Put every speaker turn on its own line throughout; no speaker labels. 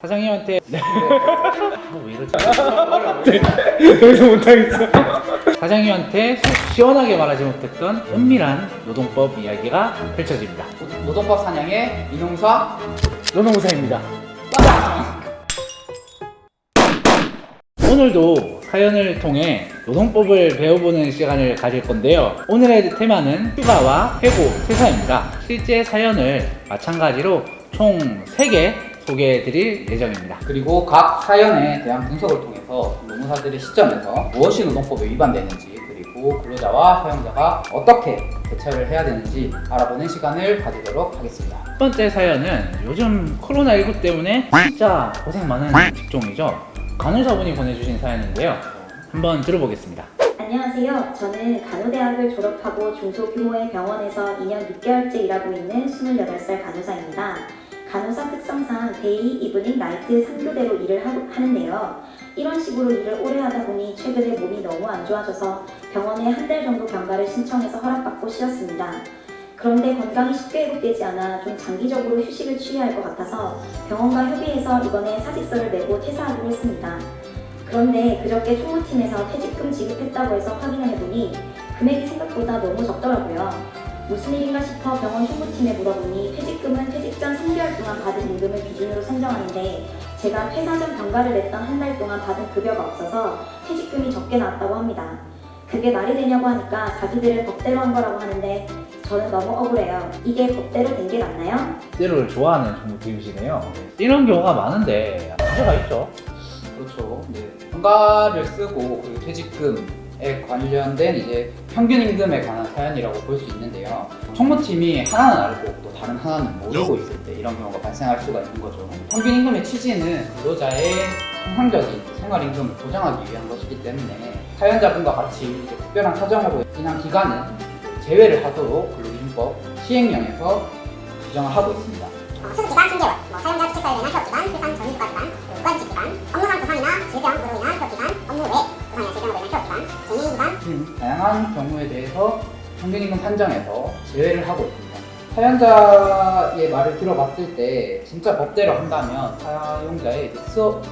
사장님한테 왜 이러지? 더 이상 못하겠어. 사장님한테 속 시원하게 말하지 못했던 은밀한 노동법 이야기가 펼쳐집니다.
노동법 사냥의 이농사
노동우사입니다. 오늘도 사연을 통해 노동법을 배워보는 시간을 가질 건데요. 오늘의 테마는 휴가와 해고, 퇴사입니다. 실제 사연을 마찬가지로 총 3개 소개해드릴 예정입니다.
그리고 각 사연에 대한 분석을 통해서 노무사들의 시점에서 무엇이 노동법에 위반되는지 그리고 근로자와 사용자가 어떻게 대처를 해야 되는지 알아보는 시간을 가지도록 하겠습니다.
첫 번째 사연은 요즘 코로나19 때문에 진짜 고생 많은 직종이죠. 간호사분이 보내주신 사연인데요. 한번 들어보겠습니다.
안녕하세요. 저는 간호대학을 졸업하고 중소규모의 병원에서 2년 6개월째 일하고 있는 28살 간호사입니다. 간호사 특성상 데이, 이브닝, 나이트 3교대로 일을 하는데요. 이런 식으로 일을 오래 하다 보니 최근에 몸이 너무 안 좋아져서 병원에 한 달 정도 병가를 신청해서 허락받고 쉬었습니다. 그런데 건강이 쉽게 회복되지 않아 좀 장기적으로 휴식을 취해야 할 것 같아서 병원과 협의해서 이번에 사직서를 내고 퇴사하기로 했습니다. 그런데 그저께 총무팀에서 퇴직금 지급했다고 해서 확인을 해보니 금액이 생각보다 너무 적더라고요. 무슨 일인가 싶어 병원 총무팀에 물어보니 퇴직금은 퇴직 전 3개월 동안 받은 임금을 기준으로 산정하는데 제가 퇴사 전 병가를 냈던 한 달 동안 받은 급여가 없어서 퇴직금이 적게 나왔다고 합니다. 그게 말이 되냐고 하니까 자기들을 법대로 한 거라고 하는데 저는 너무 억울해요. 이게 법대로 된 게 맞나요?
때를 좋아하는 종무팀이시네요. 이런 경우가 많은데 문제가 있죠.
그렇죠. 병가를 쓰고 그리고 퇴직금에 관련된 이제 평균 임금에 관한 사연이라고 볼 수 있는데요. 총무팀이 하나는 알고 또 다른 하나는 모르고 있을 때 이런 경우가 발생할 수가 있는 거죠. 평균 임금의 취지는 근로자의 통상적인 생활 임금을 보장하기 위한 것이기 때문에 사연자분과 같이 이제 특별한 사정으로 인한 기간은 제외를 하도록 근로기준법 시행령에서 규정을 하고 있습니다.
수습기간 3개월, 사용자 주체사에 대한 휴업기간, 출산 전입휴가기간, 육관직기간, 업무상 부상이나 질병으로 인한 휴업기간, 업무 외 부상이나 질병으로 인한 휴업기간, 쟁의기간
다양한 경우에 대해서 평균임금 산정에서 제외를 하고 있습니다. 사연자의 말을 들어봤을 때 진짜 법대로 한다면 사용자의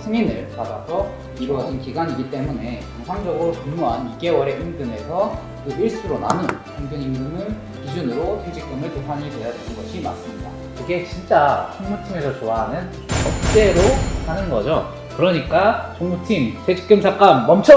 승인을 받아서 이루어진 기간이기 때문에 정상적으로 근무한 2개월의 임금에서 그 일수로 나눈 평균 임금을 기준으로 퇴직금을 계산이 돼야 되는 것이 맞습니다.
그게 진짜 총무팀에서 좋아하는 법대로 하는 거죠. 그러니까 총무팀 퇴직금 잠깐 멈춰!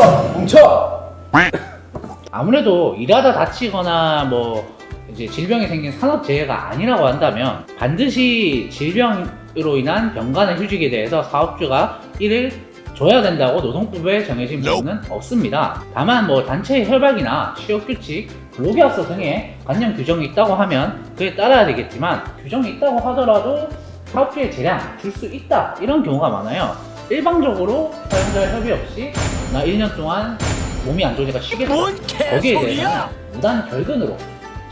아무래도 일하다 다치거나 뭐 이제 질병이 생긴 산업재해가 아니라고 한다면 반드시 질병으로 인한 병가나 휴직에 대해서 사업주가 이를 줘야 된다고 노동법에 정해진 부분은 없습니다. 다만 뭐 단체의 협약이나 취업규칙, 근로계약서 등의 관련 규정이 있다고 하면 그에 따라야 되겠지만 규정이 있다고 하더라도 사업주의 재량 줄 수 있다 이런 경우가 많아요. 일방적으로 사용자의 협의 없이 나 1년 동안 몸이 안 좋으니까 쉬겠다 거기에 대해서는 무단 결근으로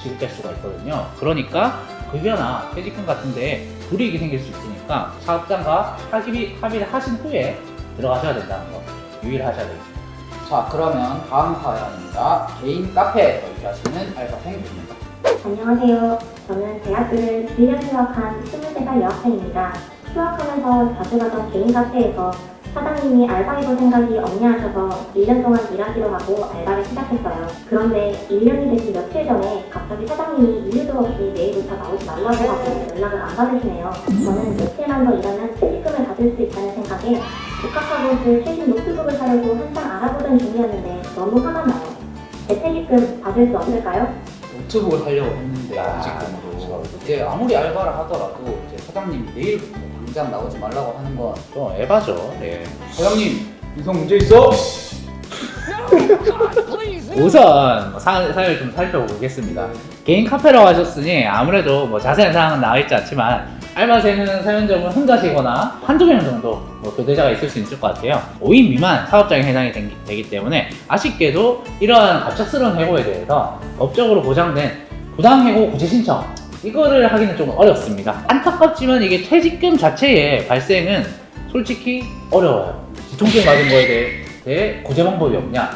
지급될 수가 있거든요. 그러니까 급여나 퇴직금 같은데 불이익이 생길 수 있으니까 사업장과 합의를 하신 후에 들어가셔야 된다는 거 유의를 하셔야 되겠습니다.
자, 그러면 다음 사연입니다. 개인 카페에서 일하시는 알바생입니다.
안녕하세요. 저는 대학교를 1년 휴학한 23살 여학생입니다. 휴학하면서 자주 가던 개인 카페에서 사장님이 알바해볼 생각이 없냐 하셔서 1년 동안 일하기로 하고 알바를 시작했어요. 그런데 1년이 되기 며칠 전에 갑자기 사장님이 이유도 없이 내일부터 나오지 말라고 하고 연락을 안 받으시네요. 저는 며칠만 더 일하면 퇴직금을 받을 수 있다는 생각에 복학하고 그 최신 노트북을 사려고 한창 알아보던 중이었는데 너무 화가 나요. 제 퇴직금 받을 수 없을까요?
노트북을 사려고 했는데 퇴직금으로 이제 아무리 알바를 하더라도 이제 사장님이 내일부터 당장 나오지 말라고 하는 건
좀 에바죠. 네.
사장님 인성 문제 있어?
우선 사연을 좀 살펴보겠습니다. 개인 카페라고 하셨으니 아무래도 뭐 자세한 사항은 나와 있지 않지만 알바생은 사연자분 혼자시거나 한두 명 정도 뭐 교대자가 있을 수 있을 것 같아요. 5인 미만 사업장에 해당이 되기 때문에 아쉽게도 이러한 갑작스러운 해고에 대해서 법적으로 보장된 부당해고 구제 신청 이거를 하기는 좀 어렵습니다. 안타깝지만 이게 퇴직금 자체의 발생은 솔직히 어려워요. 뒤통수에 맞은 거에 대해 구제 방법이 없냐?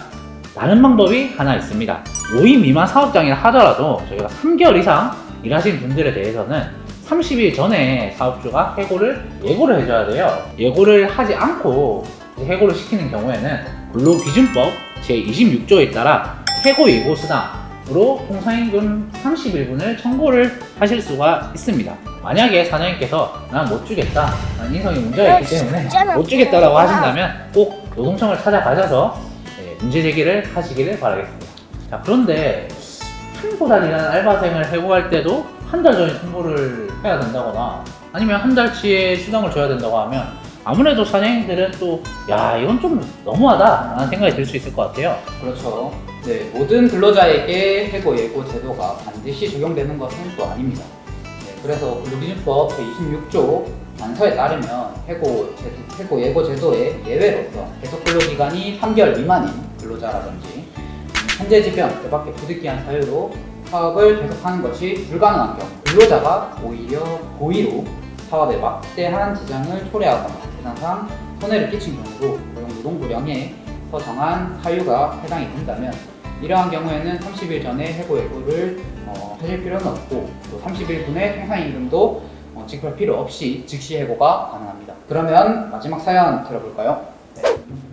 다른 방법이 하나 있습니다. 5인 미만 사업장이라 하더라도 저희가 3개월 이상 일하신 분들에 대해서는 30일 전에 사업주가 해고를 예고를 해줘야 돼요. 예고를 하지 않고 해고를 시키는 경우에는 근로기준법 제26조에 따라 해고 예고 수당으로 통상임금 31분을 청구를 하실 수가 있습니다. 만약에 사장님께서 난 못 주겠다, 난 인성에 문제가 있기 때문에 못 주겠다라고 하신다면 꼭 노동청을 찾아가셔서 문제 제기를 하시기를 바라겠습니다. 자, 그런데 한두 달이라는 알바생을 해고할 때도 한 달 전에 통보를 해야 된다거나 아니면 한 달치의 수당을 줘야 된다고 하면 아무래도 사장님들은 또 야, 이건 좀 너무하다 라는 생각이 들 수 있을 것 같아요.
그렇죠. 네, 모든 근로자에게 해고 예고 제도가 반드시 적용되는 것은 또 아닙니다. 네, 그래서 근로기준법 제26조 단서에 따르면 해고 예고 제도의 예외로서 계속 근로기간이 3개월 미만인 근로자라든지 현재 지병, 뜻밖의 부득이한 사유로 사업을 계속하는 것이 불가능한 경우 근로자가 오히려 고의로 사업에 막대한 지장을 초래하거나 재산상 손해를 끼친 경우로 고용노동부령에서 정한 사유가 해당이 된다면 이러한 경우에는 30일 전에 해고 예고를 하실 필요는 없고 또 30일분의 통상임금도 지급할 필요 없이 즉시 해고가 가능합니다. 그러면 마지막 사연 들어볼까요?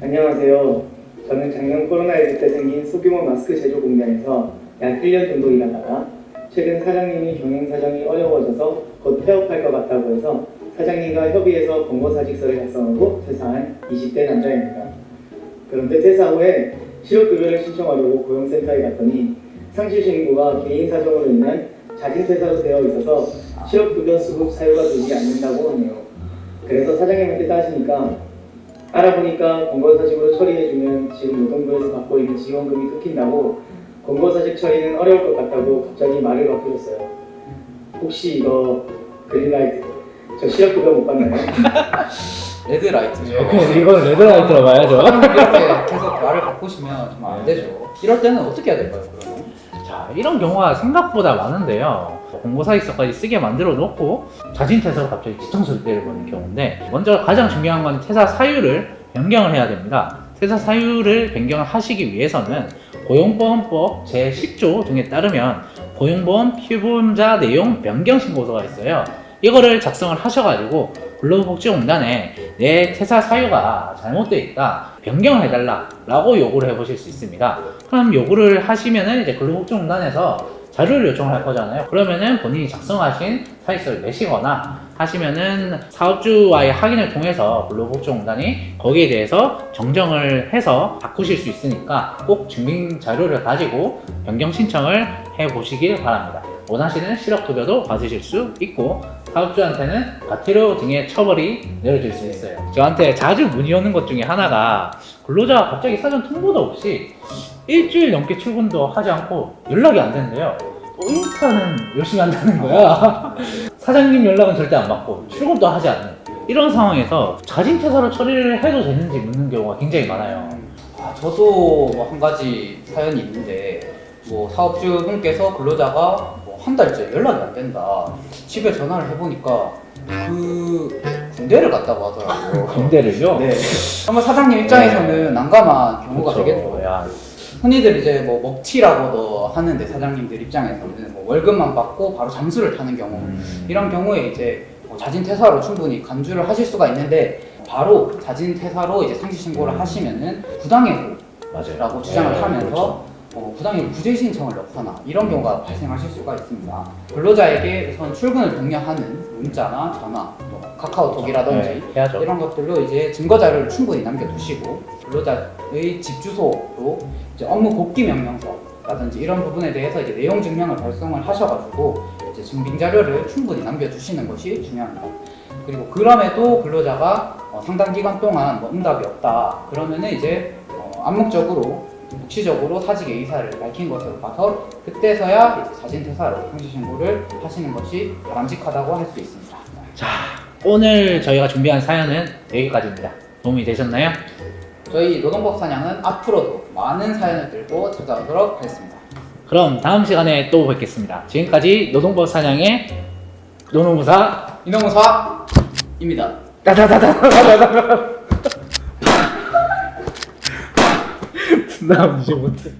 안녕하세요. 저는 작년 코로나19 때 생긴 소규모 마스크 제조 공장에서 약 1년 정도 일하다가 최근 사장님이 경영 사정이 어려워져서 곧 폐업할 것 같다고 해서 사장님과 협의해서 권고사직서를 작성하고 퇴사한 20대 남자입니다. 그런데 퇴사 후에 실업급여를 신청하려고 고용센터에 갔더니 상실신고가 개인 사정으로 인한 자진퇴사로 되어 있어서 실업급여 수급 사유가 되지 않는다고 하네요. 그래서 사장님한테 따지니까 알아보니까 권고사직으로 처리해주면 지금 노동부에서 받고 있는 지원금이 끊긴다고 권고사직 처리는 어려울 것 같다고 갑자기 말을 바꾸셨어요. 혹시 이거 그린라이트 저 실업급여 못 받나요?
레드라이트죠.
이건 레드라이트로 봐야죠.
이렇게 계속 말을 바꾸시면 정말 안 되죠. 이럴 때는 어떻게 해야 될까요, 그러면?
자, 이런 경우가 생각보다 많은데요. 공고사직서까지 쓰게 만들어 놓고 자진퇴사로 갑자기 뒤통수를 때려보는 경우인데, 먼저 가장 중요한 건 퇴사 사유를 변경을 해야 됩니다. 퇴사 사유를 변경을 하시기 위해서는 고용보험법 제10조 등에 따르면 고용보험 피보험자 내용 변경 신고서가 있어요. 이거를 작성을 하셔가지고 근로복지공단에 내 퇴사 사유가 잘못되어 있다, 변경을 해달라 라고 요구를 해보실 수 있습니다. 그럼 요구를 하시면은 이제 근로복지공단에서 자료를 요청을 할 거잖아요. 그러면은 본인이 작성하신 사직서를 내시거나 하시면은 사업주와의 확인을 통해서 근로복지공단이 거기에 대해서 정정을 해서 바꾸실 수 있으니까 꼭 증빙 자료를 가지고 변경 신청을 해보시길 바랍니다. 원하시는 실업급여도 받으실 수 있고 사업주한테는 과태료 등의 처벌이 내려질 수 있어요. 저한테 자주 문의 오는 것 중에 하나가 근로자가 갑자기 사전 통보도 없이 일주일 넘게 출근도 하지 않고 연락이 안 된대요. 인턴은 열심히 한다는 거야. 사장님 연락은 절대 안 받고 출근도 하지 않는 이런 상황에서 자진퇴사로 처리를 해도 되는지 묻는 경우가 굉장히 많아요.
저도 뭐 한 가지 사연이 있는데 뭐 사업주분께서 근로자가 뭐 한 달째 연락이 안 된다. 집에 전화를 해보니까 그 군대를 갔다고 하더라고요.
군대를요?
네. 정말 사장님 입장에서는 난감한 경우가
그렇죠.
되겠죠.
야,
흔히들 이제 뭐 먹튀라고도 하는데 사장님들 입장에서는 뭐 월급만 받고 바로 잠수를 타는 경우 이런 경우에 이제 뭐 자진퇴사로 충분히 간주를 하실 수가 있는데 바로 자진퇴사로 이제 상시신고를 하시면은 부당해고라고
맞아요.
주장을
네,
하면서
그렇죠.
부당해고 구제 신청을 넣거나 이런 경우가 발생하실 수가 있습니다. 근로자에게 우선 출근을 독려하는 문자나 전화, 뭐 카카오톡이라든지
네, 해야죠.
이런 것들로 이제 증거 자료를 충분히 남겨두시고 근로자의 집 주소로 이제 업무 복귀 명령서라든지 이런 부분에 대해서 이제 내용 증명을 발송을 하셔가지고 이제 증빙 자료를 충분히 남겨두시는 것이 중요합니다. 그리고 그럼에도 근로자가 상당 기간 동안 뭐 응답이 없다 그러면은 이제 암묵적으로 묵시적으로 사직의 의사를 밝힌 것으로 봐서 그때서야 이제 자진퇴사로 상시신고를 하시는 것이 바람직하다고 할 수 있습니다.
자, 오늘 저희가 준비한 사연은 여기까지입니다. 도움이 되셨나요?
저희 노동법 사냥은 앞으로도 많은 사연을 들고 찾아오도록 하겠습니다.
그럼 다음 시간에 또 뵙겠습니다. 지금까지 노동법 사냥의 노노무사
이노무사입니다.
나 이제 못해.